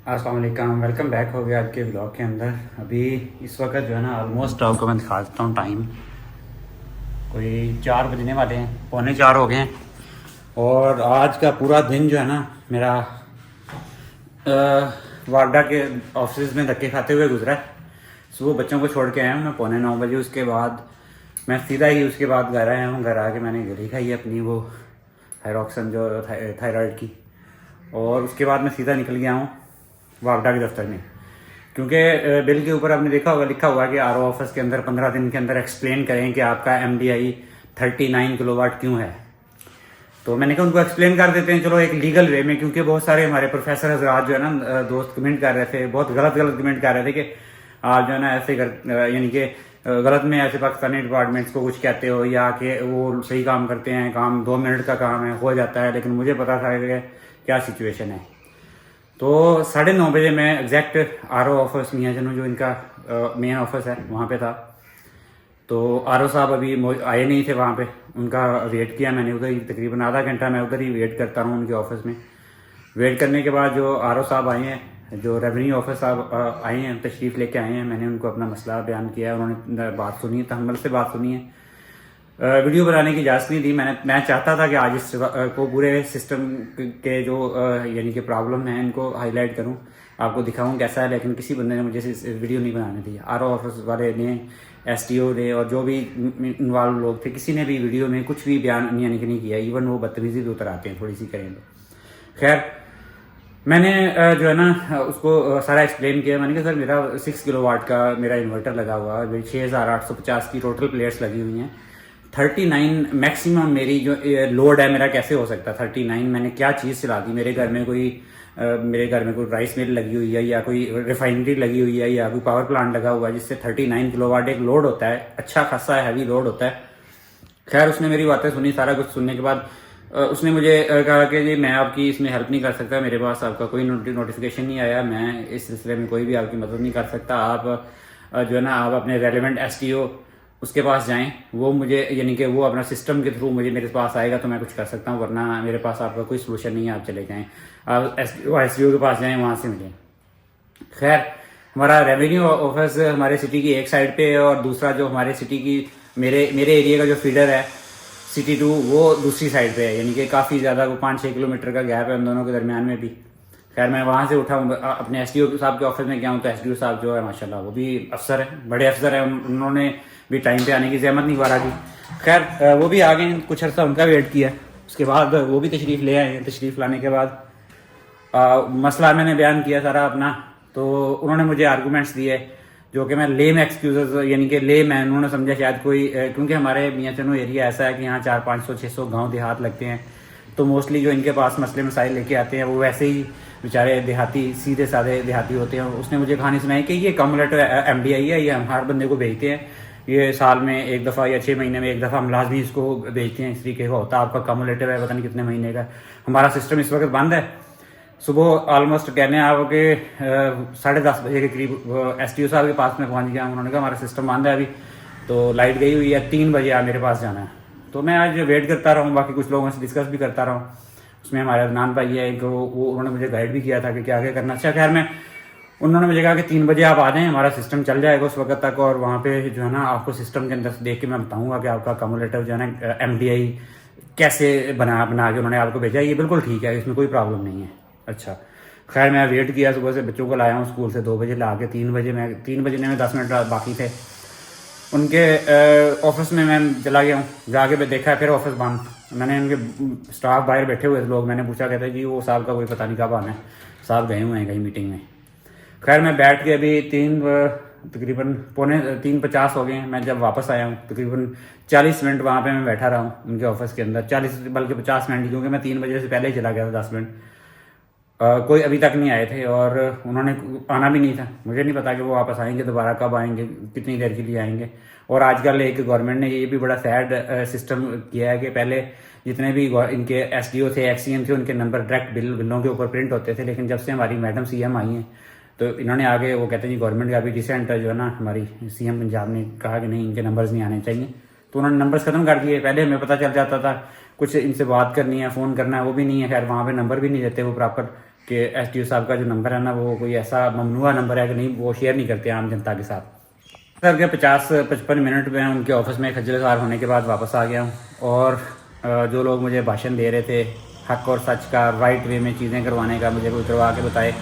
अस्सलाम वालेकुम, welcome back हो गया आपके ब्लॉग के अंदर। अभी इस वक्त जो है ना ऑलमोस्ट आपको मैं दिखा देता हूँ टाइम, कोई 4 बजने वाले हैं, पौने 4 हो गए हैं। और आज का पूरा दिन जो है ना मेरा वारडा के ऑफिस में धक्के खाते हुए गुजरा है। सुबह बच्चों को छोड़ के आया हूँ मैं पौने 9 बजे। उसके बाद मैं सीधा ही उसके बाद घर आया हूँ। घर आके मैंने गोली खाई है अपनी, वो थायरॉक्सन जो थायराइड की। और उसके बाद मैं सीधा निकल गया हूँ वापडा के दफ्तर में, क्योंकि बिल के ऊपर आपने देखा होगा लिखा हुआ है कि आरओ ऑफिस के अंदर 15 दिन के अंदर एक्सप्लेन करें कि आपका एमडीआई 39 किलोवाट क्यों है। तो मैंने कहा उनको एक्सप्लेन कर देते हैं, चलो एक लीगल वे में, क्योंकि बहुत सारे हमारे प्रोफेसर हजरात जो है ना दोस्त कमेंट कर रहे थे, बहुत गलत कमेंट कर रहे थे कि आप जो है ना ऐसे यानी कि गलत में ऐसे पाकिस्तानी डिपार्टमेंट्स को कुछ कहते हो, या कि वो सही काम करते हैं, काम 2 मिनट का काम है हो जाता है। लेकिन मुझे पता था कि क्या सिचुएशन है। तो 9:30 बजे मैं एग्जैक्ट आरओ ऑफिस मियाँ जनू जो इनका मेन ऑफिस है वहाँ पे था। तो आरओ साहब अभी आए नहीं थे वहाँ पे, उनका वेट किया मैंने उधर ही। तकरीबन आधा घंटा मैं उधर ही वेट करता रहा उनके ऑफिस में। वेट करने के बाद जो आरओ साहब आए हैं, जो रेवेन्यू ऑफिसर साहब आए हैं, तशरीफ़ लेके आए हैं, मैंने उनको अपना मसला बयान किया। उन्होंने बात सुनी, तहम्मुल से बात सुनी है। वीडियो बनाने की इजाज़त नहीं दी। मैं चाहता था कि आज इस को पूरे सिस्टम के जो यानी कि प्रॉब्लम है इनको हाईलाइट करूं, आपको दिखाऊं कैसा है। लेकिन किसी बंदे ने मुझे वीडियो नहीं बनाने दी। आरओ ऑफिस वाले ने, एसटीओ ने, और जो भी इन्वॉल्व लोग थे, किसी ने भी वीडियो में कुछ भी बयान यानी कि नहीं किया। इवन वो बदतमीजी भी उतर आते हैं थोड़ी सी करें तो। खैर मैंने जो है ना उसको सारा एक्सप्लेन किया। मैंने कहा सर मेरा 6 किलोवाट का मेरा इन्वर्टर लगा हुआ है, 6850 की टोटल प्लेट्स लगी हुई हैं। 39 मैक्सिमम मेरी जो लोड है मेरा कैसे हो सकता है 39? मैंने क्या चीज़ चला दी? मेरे घर में कोई राइस मिल लगी हुई है, या कोई रिफाइनरी लगी हुई है, या कोई पावर प्लांट लगा हुआ है जिससे 39 किलोवाट एक लोड होता है, अच्छा खासा हैवी लोड होता है। खैर उसने मेरी बातें सुनी। सारा कुछ सुनने के बाद उसने मुझे कहा कि जी मैं आपकी इसमें हेल्प नहीं कर सकता, मेरे पास आपका कोई नोटिफिकेशन नहीं आया, मैं इस सिलसिले में कोई भी आपकी मदद नहीं कर सकता। आप जो है ना आप अपने रेलिवेंट एसटीओ उसके पास जाएं, वो मुझे यानी कि वो अपना सिस्टम के थ्रू मुझे मेरे पास आएगा तो मैं कुछ कर सकता हूँ, वरना मेरे पास आपका कोई सोल्यूशन नहीं है। आप चले जाएं, आप एसटीओ के पास जाएं, वहाँ से मिलें। खैर हमारा रेवेन्यू ऑफिस हमारे सिटी की एक साइड पे है, और दूसरा जो हमारे सिटी की मेरे एरिया का जो फीडर है सिटी 2 वो दूसरी साइड पे है। यानी कि काफ़ी ज़्यादा, वो 5-6 किलोमीटर का गैप है उन दोनों के दरमियान में भी। खैर मैं वहाँ से उठा अपने एसडीओ साहब के ऑफिस में गया हूँ, तो एसडीओ साहब जो है माशाल्लाह वो भी अफसर है, बड़े अफसर है। उन्होंने भी टाइम पे आने की जहमत नहीं वारा की। खैर वो भी आ गए, कुछ अर्सा उनका वेट किया। उसके बाद वो भी तशरीफ़ ले आए हैं। तशरीफ़ लाने के बाद मसला मैंने बयान किया सारा अपना। तो उन्होंने मुझे आर्गूमेंट्स दिए जो कि मैं लेम एक्सक्यूजेस यानी कि लेम है, उन्होंने समझा शायद कोई, क्योंकि हमारे मियाँ चनो एरिया ऐसा है कि यहाँ 400-500-600 गांव देहात लगते हैं। तो मोस्टली जो इनके पास मसले मसाइल लेके आते हैं वो वैसे ही बेचारे देहाती, सीधे साधे देहाती होते हैं। उसने मुझे कहानी सुनाई कि ये कम्युलेटर एमडीआई है, ये हम हर बंदे को भेजते हैं, ये साल में एक दफ़ा या 6 महीने में एक दफ़ा हम लाजमी इसको भेजते हैं। इस तरीके का होता है, आपका कम्युलेटर है पता नहीं कितने महीने का। हमारा सिस्टम इस वक्त बंद है। सुबह ऑलमोस्ट कहने आप कि 10:30 बजे के करीब एसटीओ साहब के पास में पहुंच गया। उन्होंने कहा हमारा सिस्टम बंद है अभी, तो लाइट गई हुई है, 3 बजे आप मेरे पास जाना है। तो मैं आज वेट करता रहा हूँ, बाकी कुछ लोगों से डिस्कस भी करता रहा हूँ। उसमें हमारे अदनान भाई है एक, वो उन्होंने मुझे गाइड भी किया था कि क्या आगे करना। अच्छा खैर उन्होंने मुझे कहा कि 3 बजे आप आ जाएं, हमारा सिस्टम चल जाएगा उस वक्त तक, और वहाँ पे जो है ना आपको सिस्टम के अंदर से देख के मैं बताऊँगा कि आपका कम्युलेटर जो है ना एमडीआई कैसे बना के उन्होंने आपको भेजा। ये बिल्कुल ठीक है, इसमें कोई प्रॉब्लम नहीं है। अच्छा खैर मैं वेट किया, सुबह से बच्चों को लाया हूँ स्कूल से 2 बजे, ला के 3 बजे में 10 मिनट बाकी थे उनके ऑफिस में। मैं चला गया हूँ, जाके मैं देखा फिर ऑफिस बंद। मैंने उनके स्टाफ बाहर बैठे हुए लोग, मैंने पूछा, कहते जी वो साहब का कोई पता नहीं कब आना है, साहब गए हुए हैं कहीं मीटिंग में। खैर मैं बैठ के अभी तकरीबन 3:50 हो गए हैं। मैं जब वापस आया हूँ तकरीबन 40 मिनट वहाँ पे मैं बैठा रहा हूँ उनके ऑफिस के अंदर, 40 बल्कि 50 मिनट, क्योंकि मैं 3 बजे से पहले ही चला गया था 10 मिनट। कोई अभी तक नहीं आए थे, और उन्होंने आना भी नहीं था। मुझे नहीं पता कि वो वापस आएंगे, दोबारा कब आएंगे, कितनी देर के लिए आएंगे। और आजकल एक गवर्नमेंट ने ये भी बड़ा सैड सिस्टम किया है कि पहले जितने भी इनके एसडीओ थे, एक्सीएम थे, उनके नंबर डायरेक्ट बिलों के ऊपर प्रिंट होते थे। लेकिन जब से हमारी मैडम सीएम आई हैं तो इन्होंने आगे वो कहते हैं जी गवर्नमेंट का भी रिसेंट जो है ना हमारी सीएम पंजाब ने कहा कि नहीं इनके नंबर्स नहीं आने चाहिए, तो उन्होंने नंबर्स खत्म कर दिए। पहले हमें पता चल जाता था कुछ इनसे बात करनी है, फ़ोन करना है, वो भी नहीं है। खैर वहाँ पे नंबर भी नहीं देते वो प्रॉपर कि SDO साहब का जो नंबर है ना वो कोई ऐसा ममनुआ नंबर है कि नहीं, वो शेयर नहीं करते आम जनता के साथ। सर के 50-55 मिनट में उनके ऑफिस में खज्जल ख्वार होने के बाद वापस आ गया हूँ। और जो लोग मुझे भाषण दे रहे थे हक और सच का, राइट वे में चीज़ें करवाने का, मुझे उतरवा के बताए,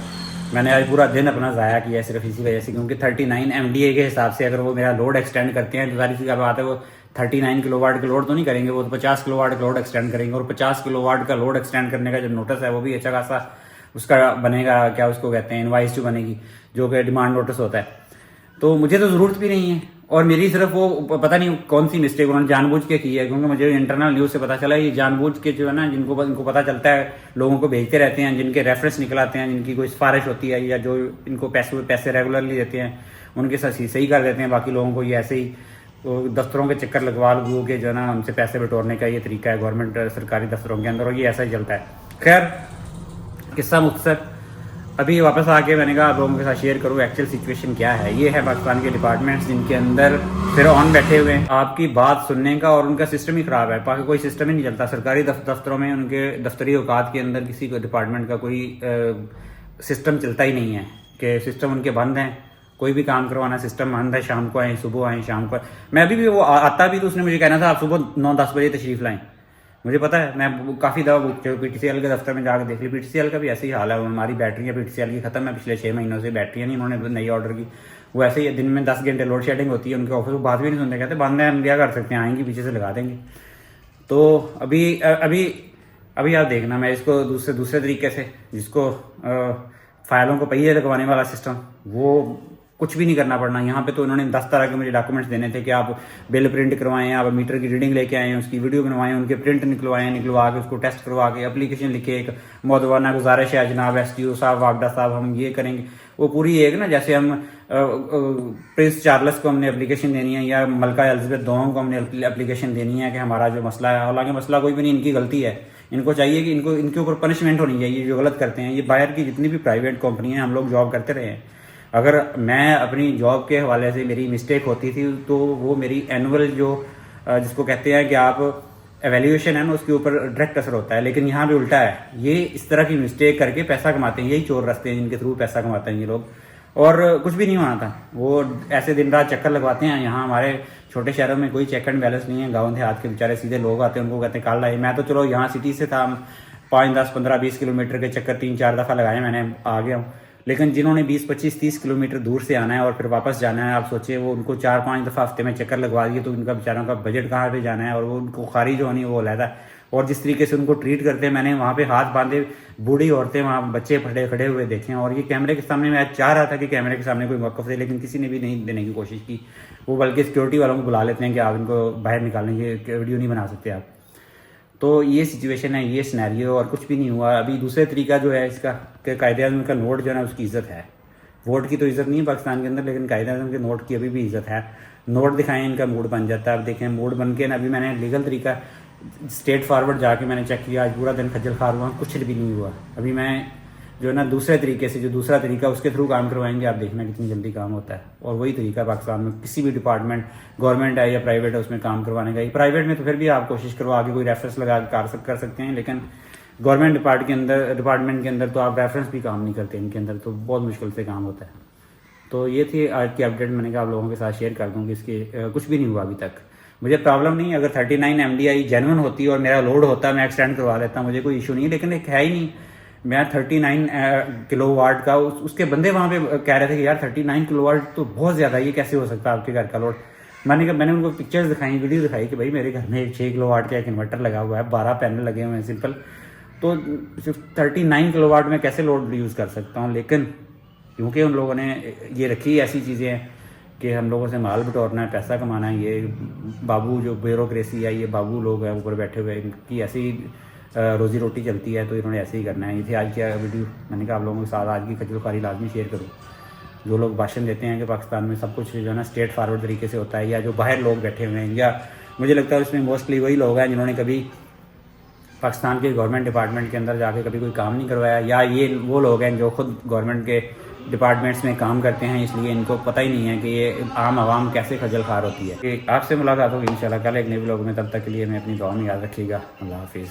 मैंने आज पूरा दिन अपना ज़ाया किया सिर्फ इसी वजह से, क्योंकि 39 MDA के हिसाब से अगर वो मेरा लोड एक्सटेंड करते हैं तो सारी सी बात है, वो 39 किलोवाट का लोड तो नहीं करेंगे, वो तो 50 किलोवाट का लोड एक्सटेंड करेंगे। और 50 किलोवाट का लोड एक्सटेंड करने का जो नोटिस है वो भी अच्छा खासा उसका बनेगा, क्या उसको कहते हैं, इनवाइस जो बनेगी, जो कि डिमांड नोटिस होता है। तो मुझे तो ज़रूरत भी नहीं है, और मेरी सिर्फ वो पता नहीं कौन सी मिस्टेक उन्होंने जानबूझ के की है, क्योंकि मुझे इंटरनल न्यूज़ से पता चला ये जानबूझ के जो है ना, इनको पता चलता है, लोगों को भेजते रहते हैं, जिनके रेफरेंस निकलाते हैं, जिनकी कोई सिफारिश होती है, या जो इनको पैसे रेगुलरली देते हैं उनके साथ सही कर देते हैं। बाकी लोगों को ये ऐसे ही दफ्तरों के चक्कर लगवा लगू के जो है ना उनसे पैसे बटोरने का ये तरीका है गवर्नमेंट सरकारी दफ्तरों के अंदर, और ये ऐसा ही चलता है। खैर, किस्सा मुख्तसर, अभी वापस आके मैंने कहा आप लोगों के साथ शेयर करूँ एक्चुअल सिचुएशन क्या है। ये है पाकिस्तान के डिपार्टमेंट्स जिनके अंदर फिर ऑन बैठे हुए हैं आपकी बात सुनने का, और उनका सिस्टम ही ख़राब है। बाकी कोई सिस्टम ही नहीं चलता सरकारी दफ्तरों में, उनके दफ्तरी औकात के अंदर किसी को डिपार्टमेंट का कोई सिस्टम चलता ही नहीं है, कि सिस्टम उनके बंद हैं, कोई भी काम करवाना सिस्टम बंद है, शाम को आए, सुबह आए, शाम को। मैं अभी भी वो आता भी तो उसने मुझे कहना था आप सुबह 9-10 बजे तशरीफ़ लाएँ। मुझे पता है, मैं काफ़ी दफ़ा PTCL के दफ्तर में जाकर देख ली, PTCL का भी ऐसे ही हाल है। हमारी बैटरियाँ PTCL की ख़त्म है, पिछले 6 महीनों से बैटरियाँ नहीं उन्होंने नई ऑर्डर की। वो ऐसे ही दिन में 10 घंटे लोड शेडिंग होती है उनके ऑफिस, वो बात भी नहीं सुनते, कहते बंद है, हम क्या कर सकते हैं, आएंगे पीछे से लगा देंगे। तो अभी आप देखना, मैं इसको दूसरे तरीके से, जिसको फाइलों को पहिए लगवाने वाला सिस्टम, वो कुछ भी नहीं करना पड़ना। यहाँ पे तो उन्होंने 10 तरह के मुझे डॉक्यूमेंट्स देने थे कि आप बिल प्रिंट करवाएं, आप मीटर की रीडिंग लेके आएँ, उसकी वीडियो बनवाएं, उनके प्रिंट निकलवा के उसको टेस्ट करवा के एप्लीकेशन लिखे, एक मौदवाना गुजारिश है जनाब SDO साहब, वागडा साहब, हम ये करेंगे, वो पूरी एक ना, जैसे हम प्रिंस चार्ल्स को हमने एप्लीकेशन देनी है, या मलका एलिजबेथ दोम को हमने एप्लीकेशन देनी है कि हमारा जो मसला है, हालांकि मसला कोई भी नहीं, इनकी गलती है। इनको चाहिए कि इनके ऊपर पनिशमेंट होनी चाहिए जो गलत करते हैं। ये बाहर की जितनी भी प्राइवेट कंपनियां, हम लोग जॉब करते रहे हैं, अगर मैं अपनी जॉब के हवाले से मेरी मिस्टेक होती थी तो वो मेरी एनुअल जो जिसको कहते हैं कि आप एवेल्यूएशन है ना, उसके ऊपर डायरेक्ट असर होता है। लेकिन यहाँ पे उल्टा है, ये इस तरह की मिस्टेक करके पैसा कमाते हैं, यही चोर रास्ते हैं जिनके थ्रू पैसा कमाते हैं ये लोग, और कुछ भी नहीं होना था। वो ऐसे दिन रात चक्कर लगवाते हैं। यहाँ हमारे छोटे शहरों में कोई चेक एंड बैलेंस नहीं है, गाँव देहात के बेचारे सीधे लोग आते हैं, उनको कहते हैं कल आए। मैं तो चलो यहाँ सिटी से था, 5, 10, 15, 20 किलोमीटर के चक्कर 3-4 दफ़ा लगाए मैंने, आ गया हूँ। लेकिन जिन्होंने 20, 25, 30 किलोमीटर दूर से आना है और फिर वापस जाना है, आप सोचिए, वो उनको 4-5 दफ़ा हफ्ते में चक्कर लगवा दिए तो उनका बेचारों का बजट कहाँ पे जाना है, और वो उनको खारिज होनी वो अलग है। और जिस तरीके से उनको ट्रीट करते हैं, मैंने वहाँ पे हाथ बांधे बूढ़ी औरतें, वहाँ बच्चे खड़े हुए देखे हैं। और ये कैमरे के सामने, मैं चाह रहा था कि कैमरे के सामने कोई मौक़िफ़ दे, लेकिन किसी ने भी नहीं देने की कोशिश की। वो बल्कि सिक्योरिटी वालों को बुला लेते हैं कि आप इनको बाहर निकालेंगे, वीडियो नहीं बना सकते आप। तो ये सिचुएशन है, ये सिनेरियो, और कुछ भी नहीं हुआ। अभी दूसरे तरीका जो है इसका, कि कायदे-ए-आज़म का नोट जो है ना उसकी इज़्ज़त है। वोट की तो इज़्ज़त नहीं है पाकिस्तान के अंदर, लेकिन कायदे-ए-आज़म के नोट की अभी भी इज़्ज़त है। नोट दिखाएं, इनका मूड बन जाता है। अब देखें, मूड बन के ना, अभी मैंने लीगल तरीका स्ट्रेट फॉरवर्ड जाके मैंने चेक किया, आज पूरा दिन खज्जल खार हुआ, कुछ भी नहीं हुआ। अभी मैं जो है ना दूसरे तरीके से, जो दूसरा तरीका उसके थ्रू काम करवाएंगे, आप देखना कितनी जल्दी काम होता है। और वही तरीका पाकिस्तान में किसी भी डिपार्टमेंट, गवर्नमेंट है या प्राइवेट है, उसमें काम करवाने का। प्राइवेट में तो फिर भी आप कोशिश करो, आगे कोई रेफरेंस लगा कर सकते हैं, लेकिन गवर्नमेंट डिपार्टमेंट के अंदर तो आप रेफरेंस भी काम नहीं करते, इनके अंदर तो बहुत मुश्किल से काम होता है। तो ये थी आज की अपडेट, मैंने कहा आप लोगों के साथ शेयर कर दूँ कि इसके कुछ भी नहीं हुआ अभी तक। मुझे प्रॉब्लम नहीं, अगर 39 MDI जेन्युइन होती और मेरा लोड होता, मैं एक्सटेंड करवा देता, मुझे कोई इशू नहीं। लेकिन एक है ही नहीं, मैं 39 किलोवाट का, उसके बंदे वहाँ पे कह रहे थे कि यार 39 किलोवाट तो बहुत ज़्यादा, ये कैसे हो सकता है आपके घर का लोड। मैंने उनको पिक्चर्स दिखाई, वीडियो दिखाई कि भाई मेरे घर में 6 किलोवाट का एक इन्वर्टर लगा हुआ है, 12 पैनल लगे हुए हैं सिंपल, तो 39 किलोवाट में कैसे लोड यूज़ कर सकता हूँ। लेकिन क्योंकि उन लोगों ने ये रखी ऐसी चीज़ें हैं कि हम लोगों से माल बटोरना है, पैसा कमाना है, ये बाबू जो ब्यूरोक्रेसी है, ये बाबू लोग हैं ऊपर बैठे हुए, इनकी ऐसी रोजी रोटी चलती है, तो इन्होंने ऐसे ही करना है। ये थी आज की वीडियो, मैंने कहा आप लोगों के साथ आज की खज्जल ख्वारी लाजमी शेयर करूँ। जो लोग भाषण देते हैं कि पाकिस्तान में सब कुछ जो है ना स्ट्रेट फॉरवर्ड तरीके से होता है, या जो बाहर लोग बैठे हुए हैं, या मुझे लगता है उसमें मोस्टली वही लोग हैं जिन्होंने कभी पाकिस्तान के गवर्नमेंट डिपार्टमेंट के अंदर जाके कभी कोई काम नहीं करवाया, या ये वो लोग हैं जो खुद गवर्नमेंट के डिपार्टमेंट्स में काम करते हैं, इसलिए इनको पता ही नहीं है कि ये आम आवाम कैसे खज्जल खार होती है। कि आपसे मुलाकात होगी इंशाल्लाह कल एक नए व्लॉग में, तब तक के लिए मैं अपनी दुआ में याद रखिएगा। अल्लाह हाफिज़।